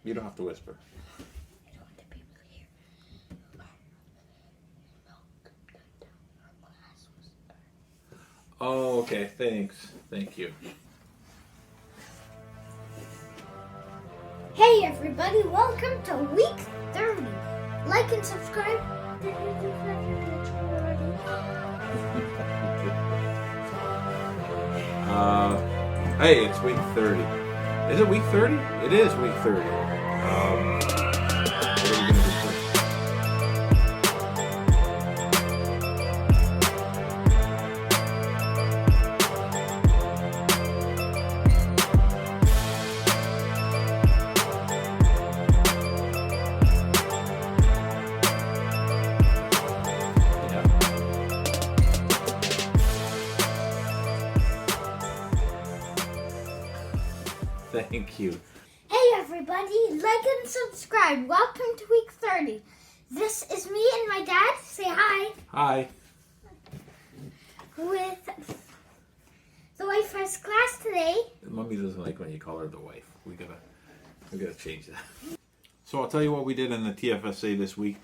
You don't have to whisper. I don't want the people to hear. Oh, okay. Thanks. Thank you. Hey everybody, welcome to week 30. Like and subscribe. Hey, it's week 30. Is it week 30? It is week 30. What are we going to do first? Thank you. Hey everybody, like and subscribe. Welcome to week 30. This is me and my dad. Say hi. Hi. With the wife first class today. Mommy doesn't like when you call her the wife. We gotta change that. So I'll tell you what we did in the TFSA this week.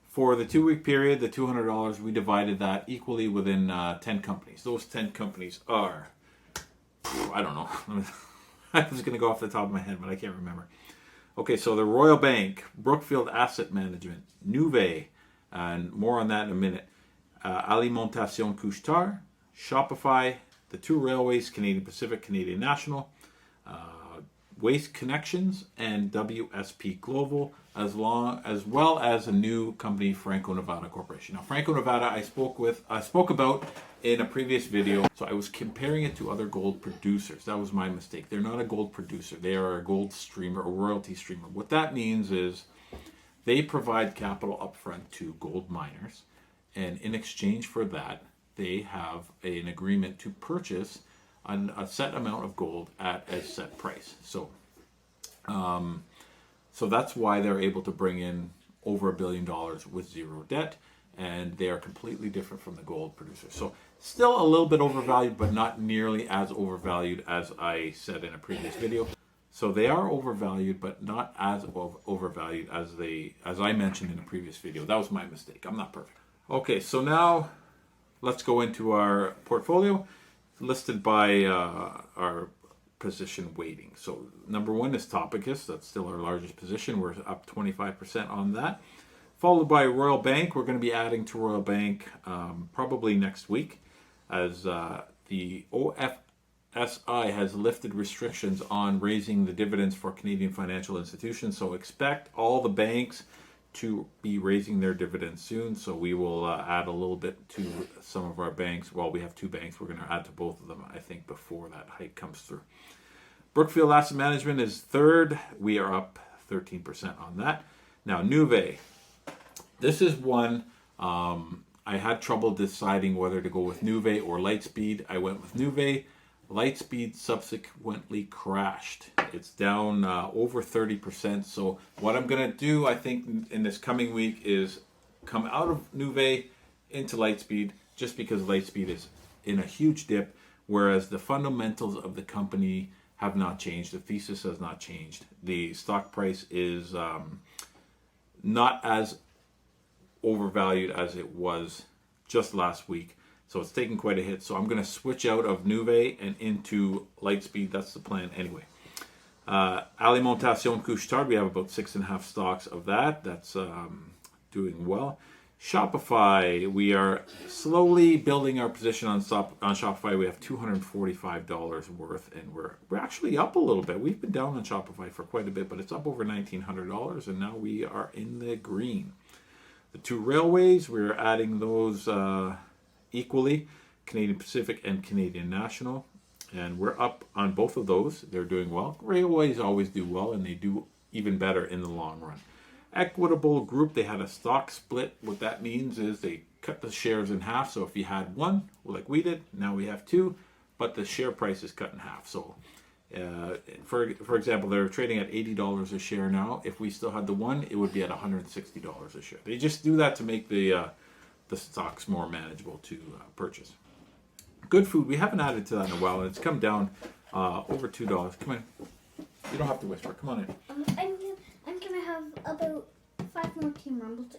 For the 2-week period, the $200, we divided that equally within 10 companies. Those 10 companies are, I don't know. I was going to go off the top of my head, but I can't remember. Okay, so the Royal Bank, Brookfield Asset Management, Nuvei, and more on that in a minute. Alimentation Couche-Tard, Shopify, the 2 railways, Canadian Pacific, Canadian National, Waste Connections, and WSP Global, as well as a new company, Franco-Nevada Corporation. Now, Franco-Nevada, I spoke about in a previous video. So I was comparing it to other gold producers. That was my mistake. They're not a gold producer. They are a gold streamer, a royalty streamer. What that means is they provide capital upfront to gold miners, and in exchange for that, they have an agreement to purchase a set amount of gold at a set price. So that's why they're able to bring in over $1 billion with zero debt, and they are completely different from the gold producers. So still a little bit overvalued, but not nearly as overvalued as I said in a previous video. So they are overvalued, but not as overvalued as I mentioned in a previous video. That was my mistake. I'm not perfect. Okay, so now let's go into our portfolio listed by our position weighting. So number 1 is Topicus. That's still our largest position. We're up 25% on that. Followed by Royal Bank. We're going to be adding to Royal Bank probably next week, as the OFSI has lifted restrictions on raising the dividends for Canadian financial institutions. So expect all the banks to be raising their dividends soon. So we will add a little bit to some of our banks. Well, we have 2 banks. We're going to add to both of them, I think, before that hike comes through. Brookfield Asset Management is 3rd. We are up 13% on that. Now, Nuvei. This is one I had trouble deciding whether to go with Nuvei or Lightspeed. I went with Nuvei. Lightspeed subsequently crashed. It's down over 30%. So what I'm going to do, I think, in this coming week is come out of Nuvei into Lightspeed, just because Lightspeed is in a huge dip, whereas the fundamentals of the company have not changed. The thesis has not changed. The stock price is not as overvalued as it was just last week. So it's taking quite a hit. So I'm going to switch out of Nuvei and into Lightspeed. That's the plan anyway. Alimentation Couche-Tard, we have about 6.5 stocks of that. That's doing well. Shopify, we are slowly building our position on Shopify. We have $245 worth, and we're actually up a little bit. We've been down on Shopify for quite a bit, but it's up over $1,900, and now we are in the green. The 2 railways, we're adding those equally, Canadian Pacific and Canadian National, and we're up on both of those. They're doing well. Railways always do well, and they do even better in the long run. Equitable Group, they had a stock split. What that means is they cut the shares in half. So if you had 1, like we did, now we have 2, but the share price is cut in half. So for example, they're trading at $80 a share now. If we still had the 1, it would be at $160 a share. They just do that to make the stocks more manageable to purchase. Good Food, we haven't added to that in a while, and it's come down over $2. Come on. You don't have to whisper. Come on in. I'm gonna have about 5 more team rumbles.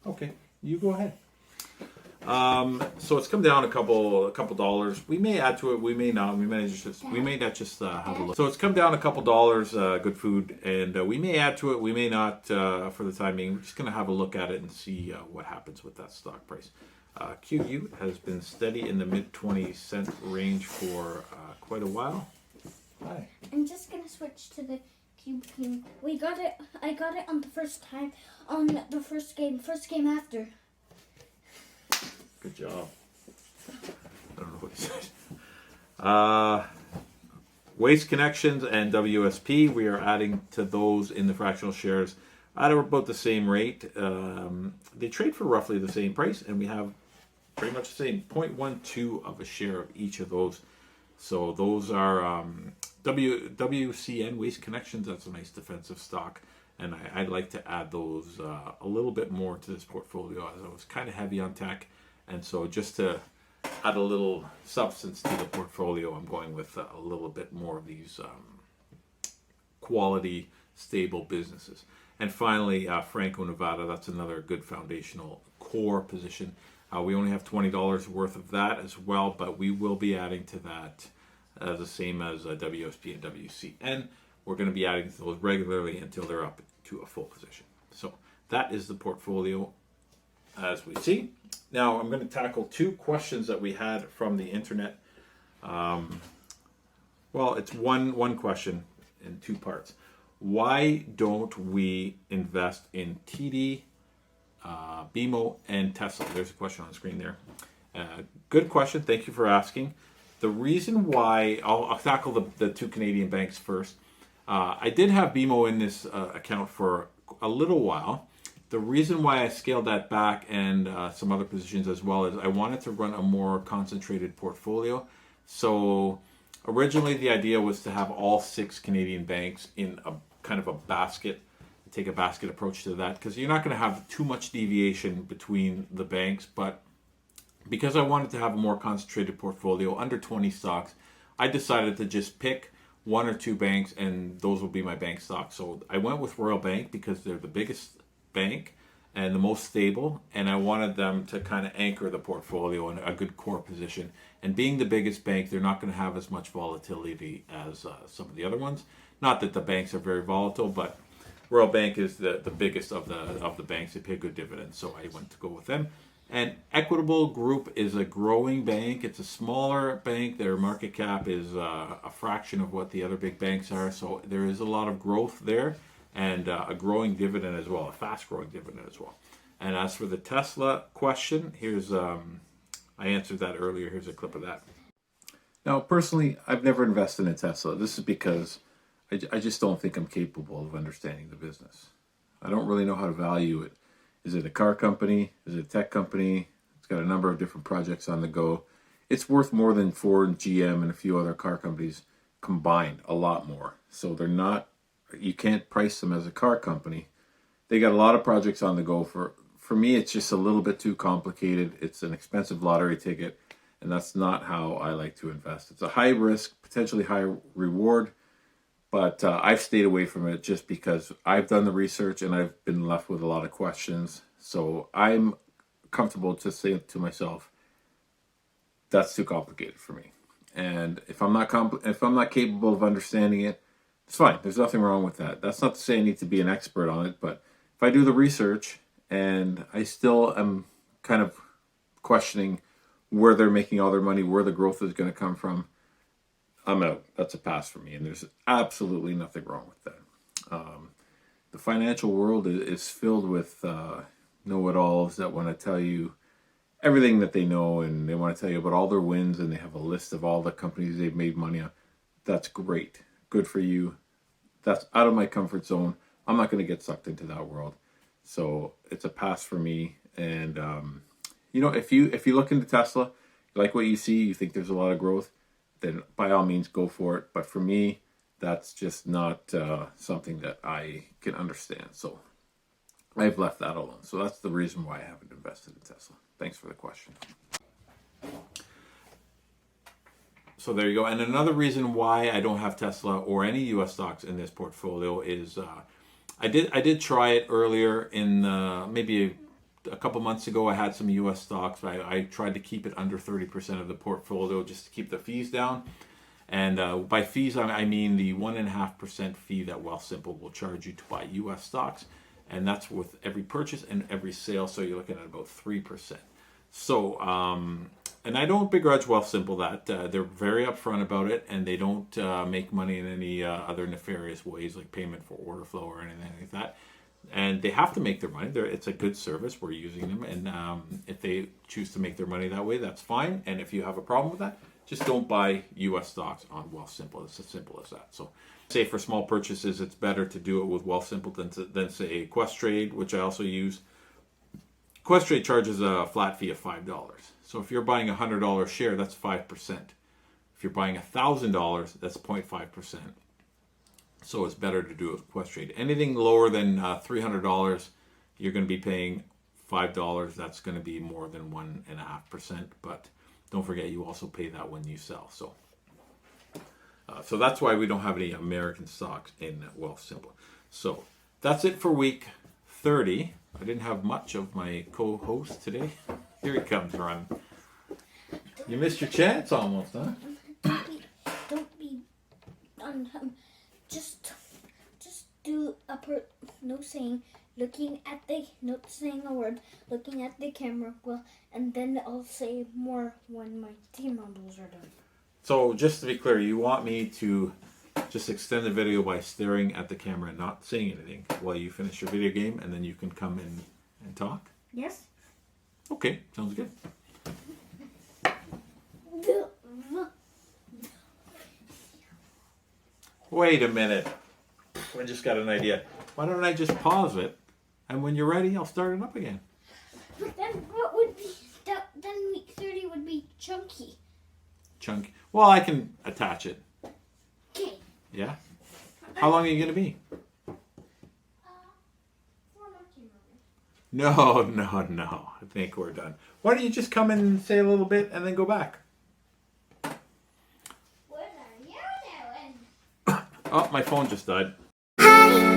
Okay, you go ahead. So it's come down a couple dollars. We may add to it. We may not. We may not just have a look. So it's come down a couple dollars. Good food, and we may add to it. We may not for the time being. We're just gonna have a look at it and see what happens with that stock price. QU has been steady in the mid 20-cent range for quite a while. Hi. I'm just gonna switch to the cube team. We got it. I got it on the first time on the first game after. Good job. I don't know what he said. Waste Connections and WSP, we are adding to those in the fractional shares at about the same rate. They trade for roughly the same price, and we have pretty much the same 0.12 of a share of each of those. So those are WCN Waste Connections. That's a nice defensive stock, and I'd like to add those a little bit more to this portfolio, as I was kind of heavy on tech. And so just to add a little substance to the portfolio, I'm going with a little bit more of these quality, stable businesses. And finally, Franco-Nevada, that's another good foundational core position. We only have $20 worth of that as well, but we will be adding to that the same as WSP and WCN. We're going to be adding to those regularly until they're up to a full position. So that is the portfolio as we see. Now I'm going to tackle 2 questions that we had from the internet. Well, it's one question in 2 parts. Why don't we invest in TD, BMO, and Tesla? There's a question on the screen there. Good question. Thank you for asking. The reason why, I'll tackle the 2 Canadian banks first. I did have BMO in this account for a little while. The reason why I scaled that back and some other positions as well is I wanted to run a more concentrated portfolio. So originally the idea was to have all 6 Canadian banks in a kind of a basket, take a basket approach to that, because you're not going to have too much deviation between the banks. But because I wanted to have a more concentrated portfolio under 20 stocks, I decided to just pick 1 or 2 banks, and those will be my bank stocks. So I went with Royal Bank because they're the biggest bank and the most stable, and I wanted them to kind of anchor the portfolio in a good core position. And being the biggest bank, they're not going to have as much volatility as some of the other ones. Not that the banks are very volatile, but Royal Bank is the biggest of the banks. They pay good dividends, so I went to go with them. And Equitable Group is a growing bank. It's a smaller bank. Their market cap is a fraction of what the other big banks are, so there is a lot of growth there. And a growing dividend as well, a fast-growing dividend as well. And as for the Tesla question, here's I answered that earlier. Here's a clip of that. Now, personally, I've never invested in Tesla. This is because I just don't think I'm capable of understanding the business. I don't really know how to value it. Is it a car company? Is it a tech company? It's got a number of different projects on the go. It's worth more than Ford and GM and a few other car companies combined, a lot more. So they're not. You can't price them as a car company. They got a lot of projects on the go. For me, it's just a little bit too complicated. It's an expensive lottery ticket, and that's not how I like to invest. It's a high risk, potentially high reward, but I've stayed away from it just because I've done the research and I've been left with a lot of questions. So I'm comfortable to say to myself, that's too complicated for me. And if I'm not capable of understanding it, it's fine. There's nothing wrong with that. That's not to say I need to be an expert on it, but if I do the research and I still am kind of questioning where they're making all their money, where the growth is going to come from, I'm out. That's a pass for me, and there's absolutely nothing wrong with that. The financial world is filled with know-it-alls that want to tell you everything that they know, and they want to tell you about all their wins, and they have a list of all the companies they've made money on. That's great. Good for you. That's out of my comfort zone. I'm not going to get sucked into that world. So it's a pass for me. And, if you look into Tesla, you like what you see, you think there's a lot of growth, then by all means go for it. But for me, that's just not something that I can understand. So I've left that alone. So that's the reason why I haven't invested in Tesla. Thanks for the question. So there you go. And another reason why I don't have Tesla or any U.S. stocks in this portfolio is I did try it earlier in maybe a couple months ago. I had some U.S. stocks, but I tried to keep it under 30% of the portfolio just to keep the fees down. And by fees, I mean the 1.5% fee that Wealthsimple will charge you to buy U.S. stocks. And that's with every purchase and every sale. So you're looking at about 3%. So, and I don't begrudge Wealthsimple that. They're very upfront about it, and they don't make money in any other nefarious ways like payment for order flow or anything like that. And they have to make their money. It's a good service. We're using them. And if they choose to make their money that way, that's fine. And if you have a problem with that, just don't buy U.S. stocks on Wealthsimple. It's as simple as that. So, say for small purchases, it's better to do it with Wealthsimple than say Questrade, which I also use. Questrade charges a flat fee of $5. So if you're buying a $100 share, that's 5%. If you're buying $1,000, that's 0.5%. So it's better to do it with Questrade. Anything lower than $300, you're going to be paying $5. That's going to be more than 1.5%. But don't forget, you also pay that when you sell. So that's why we don't have any American stocks in Wealthsimple. So that's it for week 30. I didn't have much of my co-host today. Here he comes, Ron. You missed your chance almost, huh? Don't be just do no saying, looking at the, not saying a word, looking at the camera, well, and then I'll say more when my team members are done. So just to be clear, you want me to just extend the video by staring at the camera and not saying anything while you finish your video game, and then you can come in and talk? Yes. Okay, sounds good. Wait a minute. I just got an idea. Why don't I just pause it, and when you're ready, I'll start it up again. But then what would be, then week 30 would be chunky. Chunky. Well, I can attach it. Okay. Yeah? How long are you going to be? 4 more team members. No. I think we're done. Why don't you just come in and say a little bit and then go back? What are you doing? Oh, my phone just died. Hi.